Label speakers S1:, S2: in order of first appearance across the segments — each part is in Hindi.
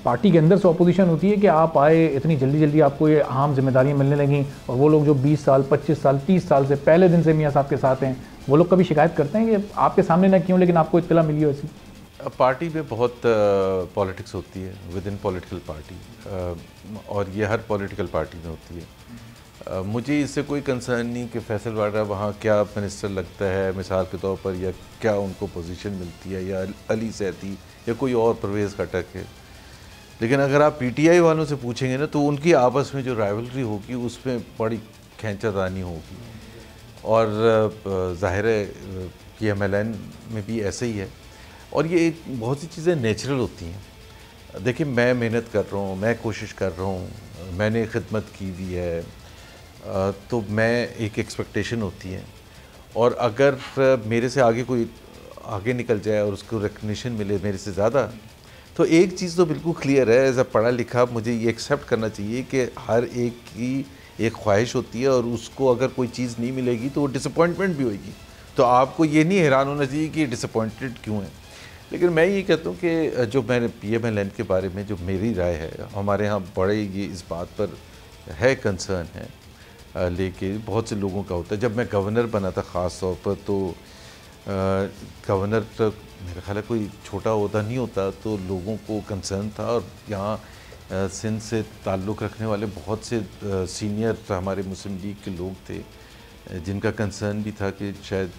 S1: पार्टी के अंदर से ऑपोजिशन होती है कि आप आए, इतनी जल्दी जल्दी आपको ये अहम जिम्मेदारियां मिलने लगीं, और वो लोग जो 20 साल 25 साल 30 साल से पहले दिन से मियाँ साहब के साथ हैं, वो लोग कभी शिकायत करते हैं कि आपके सामने ना क्यों, लेकिन आपको इत्तला मिली हो ऐसी?
S2: पार्टी में बहुत पॉलिटिक्स होती है विद इन पॉलिटिकल पार्टी, और ये हर पॉलिटिकल पार्टी में होती है। मुझे इससे कोई कंसर्न नहीं कि फैसल वाडा वहाँ क्या मिनिस्टर लगता है मिसाल के तौर पर, या क्या उनको पोजीशन मिलती है, या अली सैदी या कोई और परवेज़ खटक है। लेकिन अगर आप पीटीआई वालों से पूछेंगे ना, तो उनकी आपस में जो राइवलरी होगी उसमें बड़ी खींचातानी होगी, और ज़ाहिर है कि एमएलएन में भी ऐसे ही है। और ये बहुत सी चीज़ें नेचुरल होती हैं। देखिए, मैं मेहनत कर रहा हूँ, मैं कोशिश कर रहा हूँ, मैंने खिदमत की हुई है, तो मैं एक एक्सपेक्टेशन होती है, और अगर मेरे से आगे कोई आगे निकल जाए और उसको रिकग्निशन मिले मेरे से ज़्यादा, तो एक चीज़ तो बिल्कुल क्लियर है, एज अ पढ़ा लिखा मुझे ये एक्सेप्ट करना चाहिए कि हर एक की एक ख्वाहिश होती है, और उसको अगर कोई चीज़ नहीं मिलेगी तो वो डिसअपॉइंटमेंट भी होगी। तो आपको ये नहीं हैरान होना चाहिए कि डिसअपॉइंटेड क्यों है। लेकिन मैं ये कहता हूँ कि जो मैंने पीएमएलएन के बारे में जो मेरी राय है, हमारे यहाँ बड़े ये इस बात पर है कंसर्न है, लेकिन बहुत से लोगों का होता है। जब मैं गवर्नर बना था ख़ास तौर पर, तो गवर्नर तो मेरा ख्याल है कोई छोटा ओहदा नहीं होता, तो लोगों को कंसर्न था। और यहाँ सिंध से ताल्लुक़ रखने वाले बहुत से सीनियर हमारे मुस्लिम लीग के लोग थे, जिनका कंसर्न भी था कि शायद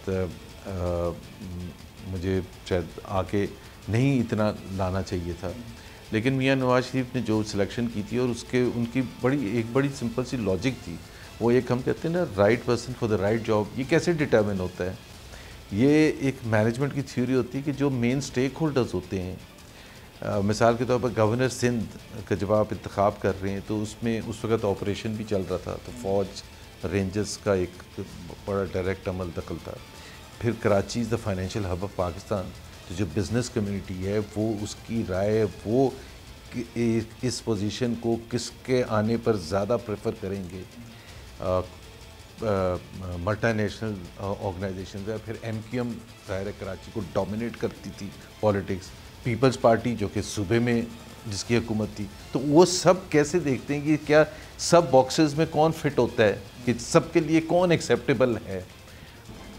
S2: मुझे शायद आके नहीं इतना लाना चाहिए था। लेकिन मियाँ नवाज शरीफ ने जो सिलेक्शन की थी, और उसके उनकी बड़ी सिंपल सी लॉजिक थी। वो एक हम कहते हैं ना, right person for the right job. ये कैसे डिटर्मिन होता है? ये एक मैनेजमेंट की थ्योरी होती है कि जो मेन स्टेक होल्डर्स होते हैं, मिसाल के तौर पर गवर्नर सिंध का जब आप इंतखाब कर रहे हैं, तो उसमें उस वक्त ऑपरेशन भी चल रहा था, तो फ़ौज रेंजर्स का एक बड़ा डायरेक्ट अमल दखल था। फिर Karachi is the financial hub of Pakistan, तो जो बिज़नेस कम्युनिटी है वो उसकी राय, वो इस पोजीशन को किसके आने पर ज़्यादा प्रेफर करेंगे, मल्टीनेशनल ऑर्गेनाइजेशन है। फिर एमक्यूएम ज़ाहिर कराची को डोमिनेट करती थी पॉलिटिक्स, पीपल्स पार्टी जो कि सूबे में जिसकी हुकूमत थी, तो वो सब कैसे देखते हैं कि क्या सब बॉक्सेस में कौन फिट होता है, कि सबके लिए कौन एक्सेप्टेबल है।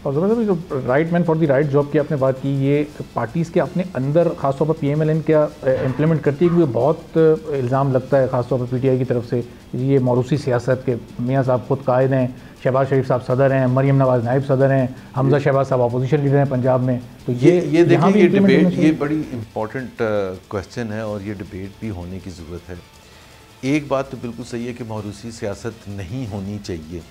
S1: और ज़रूर जो right man for the right job की आपने बात की, ये पार्टीज़ के अपने अंदर खासतौर पर पीएमएलएन क्या इम्प्लीमेंट करती है? क्योंकि बहुत इल्ज़ाम लगता है खासतौर पर पीटीआई की तरफ से, ये मौरूसी सियासत के मियाँ साहब खुद कायद हैं, शहबाज शरीफ साहब सदर हैं, मरियम नवाज़ नायब सदर हैं, हमजा शहबाज साहब अपोजिशन लीडर हैं पंजाब में। तो
S2: ये देखिए, ये डिबेट ये बड़ी इंपॉर्टेंट क्वेश्चन है, और ये डिबेट भी होने की ज़रूरत है। एक बात तो बिल्कुल सही है कि मौरूसी सियासत नहीं होनी चाहिए,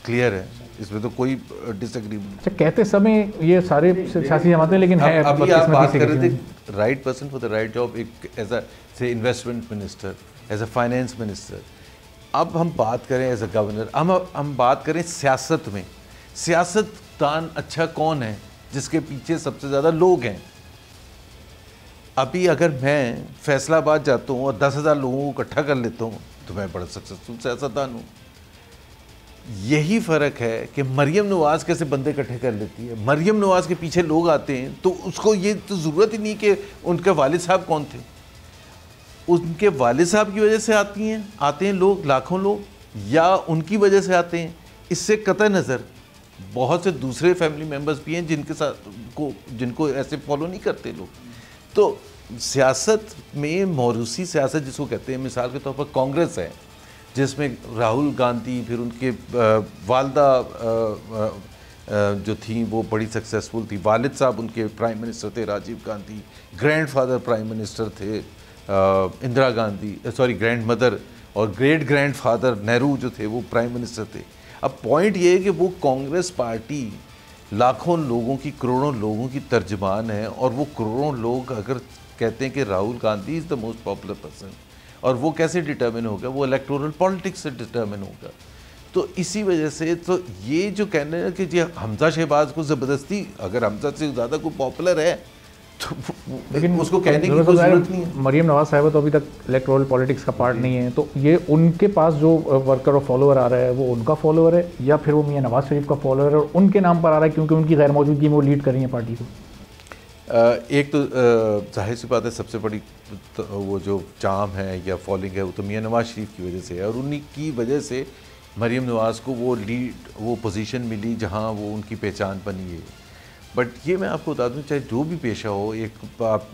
S2: क्लियर है, इसमें तो कोई डिसएग्रीमेंट।
S1: अच्छा, कहते समय ये सारे सियासी जमातें, लेकिन है
S2: अभी आप बात कर रहे थे right person for the right job, एक एज अ से investment minister, as a finance minister. अब हम बात करें एज अ गवर्नर, हम बात करें सियासत में, सियासतदान अच्छा कौन है जिसके पीछे सबसे ज़्यादा लोग हैं। अभी अगर मैं फैसलाबाद जाता हूँ और 10,000 लोगों को इकट्ठा कर लेता हूँ, तो मैं बड़ा सक्सेसफुल सियासतदान हूँ। यही फ़र्क है कि मरियम नवाज़ कैसे बंदे इकट्ठे कर लेती है। मरियम नवाज़ के पीछे लोग आते हैं, तो उसको ये तो ज़रूरत ही नहीं कि उनके वालिद साहब कौन थे, उनके वालिद साहब की वजह से आते हैं लोग, लाखों लोग, या उनकी वजह से आते हैं। इससे कतई नज़र बहुत से दूसरे फैमिली मेम्बर्स भी हैं जिनको ऐसे फॉलो नहीं करते लोग। तो सियासत में मौरूसी सियासत जिसको कहते हैं, मिसाल के तौर पर कांग्रेस है, जिसमें राहुल गांधी, फिर उनके वालदा जो थी वो बड़ी सक्सेसफुल थी, वालिद साहब उनके प्राइम मिनिस्टर थे Rajiv Gandhi, grandfather prime minister थे इंदिरा गांधी, ग्रैंड मदर, और ग्रेट ग्रैंडफादर नेहरू जो थे वो प्राइम मिनिस्टर थे। अब पॉइंट ये है कि वो कांग्रेस पार्टी लाखों लोगों की, करोड़ों लोगों की तर्जमान है, और वो करोड़ों लोग अगर कहते हैं कि Rahul Gandhi is the most popular person, और वो कैसे डिटर्मिन होगा, वो इलेक्टोरल पॉलिटिक्स से डिटर्मिन होगा। तो इसी वजह से तो ये जो कहने हैं कि जी हमजा शहबाज को ज़बरदस्ती, अगर हमजा से ज़्यादा कोई पॉपुलर है तो लेकिन उसको कहने की कोई ज़रूरत नहीं है।
S1: मरियम नवाज़ साहिबा तो अभी तक इलेक्टोरल पॉलिटिक्स का पार्ट नहीं है, तो ये उनके पास जो वर्कर और फॉलोअर आ रहा है वो उनका फॉलोअर है, या फिर वो मियाँ नवाज़ शरीफ का फॉलोअर है और उनके नाम पर आ रहा है क्योंकि उनकी गैर मौजूदगी में वो लीड कर रही है पार्टी को?
S2: एक तो जाहिर सी बात है, सबसे बड़ी तो वो जो चार्म है या फॉलोइंग है वो तो मियां नवाज शरीफ की वजह से है, और उन्हीं की वजह से मरीम नवाज़ को वो पोजीशन मिली जहां वो उनकी पहचान बनी है। बट ये मैं आपको बता दूं, चाहे जो भी पेशा हो, एक आप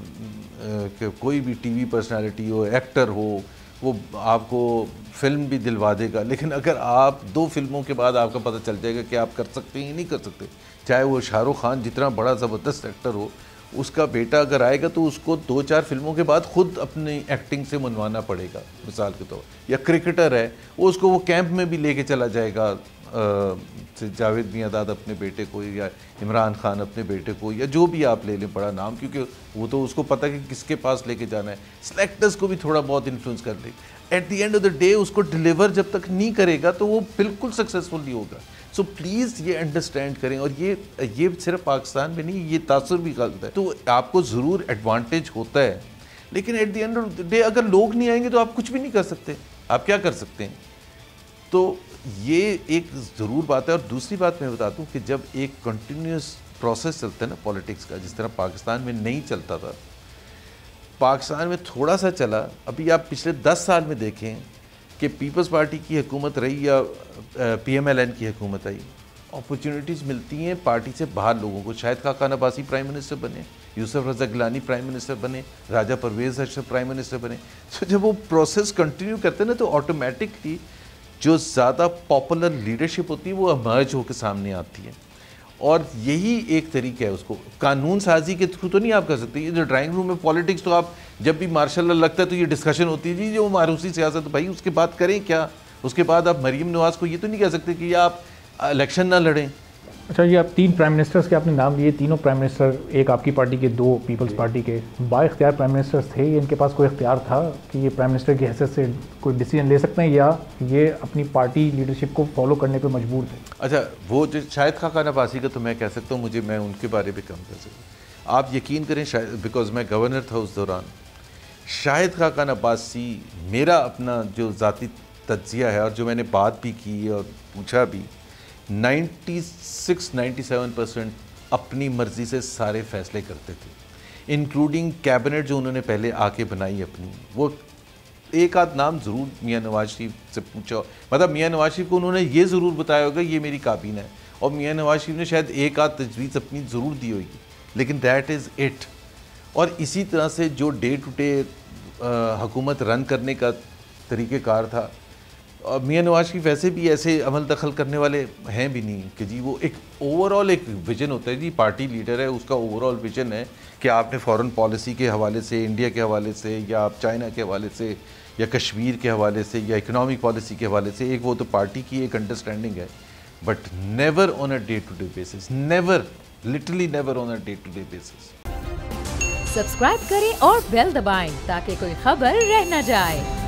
S2: कोई भी टीवी पर्सनालिटी हो, एक्टर हो, वो आपको फिल्म भी दिलवा देगा, लेकिन अगर आप 2 फिल्मों के बाद आपका पता चल जाएगा कि आप कर सकते हैं या नहीं कर सकते, चाहे वो शाहरुख खान जितना बड़ा ज़बरदस्त एक्टर हो, उसका बेटा अगर आएगा तो उसको 2-4 फिल्मों के बाद खुद अपनी एक्टिंग से मनवाना पड़ेगा। मिसाल के तौर, या क्रिकेटर है, वो उसको वो कैंप में भी लेके चला जाएगा, जावेद मियांदाद अपने बेटे को, या इमरान खान अपने बेटे को, या जो भी आप ले लें बड़ा नाम, क्योंकि वो तो उसको पता है कि किसके पास लेके जाना है। सेलेक्टर्स को भी थोड़ा बहुत इन्फ्लुएंस कर ले। At the end of the day उसको डिलीवर जब तक नहीं करेगा तो वो बिल्कुल सक्सेसफुल नहीं होगा। सो प्लीज़ ये अंडरस्टैंड करें, और ये सिर्फ पाकिस्तान में नहीं, ये तासुर भी गलत है। तो आपको ज़रूर एडवांटेज होता है, लेकिन at the end of the day अगर लोग नहीं आएंगे तो आप कुछ भी नहीं कर सकते। आप क्या कर सकते हैं? तो ये एक ज़रूर बात है। और दूसरी बात मैं बता दूं कि जब एक कंटिन्यूस प्रोसेस चलता है ना पॉलिटिक्स का, जिस तरह पाकिस्तान में नहीं चलता था, पाकिस्तान में थोड़ा सा चला। अभी आप पिछले 10 साल में देखें कि पीपल्स पार्टी की हुकूमत रही या PMLN की हुकूमत आई, अपॉर्चुनिटीज़ मिलती हैं पार्टी से बाहर लोगों को। शाहिद खाकान अब्बासी प्राइम मिनिस्टर बने, यूसुफ रज़ा गिलानी प्राइम मिनिस्टर बने, राजा परवेज़ अशरफ प्राइम मिनिस्टर बने। तो जब वो प्रोसेस कंटिन्यू करते हैं ना, तो ऑटोमेटिकली जो ज़्यादा पॉपुलर लीडरशिप होती है वो अमर्ज होकर सामने आती है। और यही एक तरीका है, उसको कानून साजी के थ्रू तो नहीं आप कर सकते। ये जो ड्राइंग रूम में पॉलिटिक्स, तो आप जब भी मार्शल लॉ लगता है तो ये डिस्कशन होती है, जी जो मारूसी सियासत, भाई उसके बाद करें क्या? उसके बाद आप मरीम नवाज़ को ये तो नहीं कह सकते कि आप इलेक्शन ना लड़ें।
S1: अच्छा, ये आप 3 प्राइम मिनिस्टर्स के आपने नाम लिए, तीनों प्राइम मिनिस्टर एक आपकी पार्टी के, 2 पीपल्स पार्टी के, बाइख्तियार प्राइम मिनिस्टर्स थे। इनके पास कोई इख्तियार था कि ये प्राइम मिनिस्टर की हैसियत से कोई डिसीजन ले सकते हैं, या ये अपनी पार्टी लीडरशिप को फॉलो करने पे मजबूर थे?
S2: अच्छा, वो जो शाहिद खाकान अब्बासी का तो मैं कह सकता हूँ, मैं उनके बारे में कम कह सकता हूँ। आप यकीन करें, शायद बिकॉज मैं गवर्नर था उस दौरान, शाहिद खाकान अब्बासी, मेरा अपना जो ज़ाती तज्जिया है और जो मैंने बात भी की और पूछा भी, 96-97% अपनी मर्ज़ी से सारे फ़ैसले करते थे, इंक्लूडिंग कैबिनेट जो उन्होंने पहले आके बनाई अपनी। वो एक आध नाम ज़रूर मियां नवाज शरीफ से पूछा, मतलब मियां नवाज शरीफ को उन्होंने ये ज़रूर बताया होगा ये मेरी काबीना है, और मियां नवाज शरीफ ने शायद एक आध तजवीज़ अपनी ज़रूर दी होगी, लेकिन दैट इज़ इट। और इसी तरह से जो डे टू डे हुकूमत रन करने का तरीक़ेकार था, और मियां नवाज शरीफ वैसे भी ऐसे अमल दखल करने वाले हैं भी नहीं कि जी, वो एक ओवरऑल एक विजन होता है जी, पार्टी लीडर है, उसका ओवरऑल विजन है कि आपने फॉरेन पॉलिसी के हवाले से, इंडिया के हवाले से, या आप चाइना के हवाले से, या कश्मीर के हवाले से, या इकोनॉमिक पॉलिसी के हवाले से, एक वो तो पार्टी की एक अंडरस्टैंडिंग है, but never on a day to day basis, never, literally never on a day to day basis.
S3: Subscribe करें और बेल दबाएं ताकि कोई खबर रह न जाए।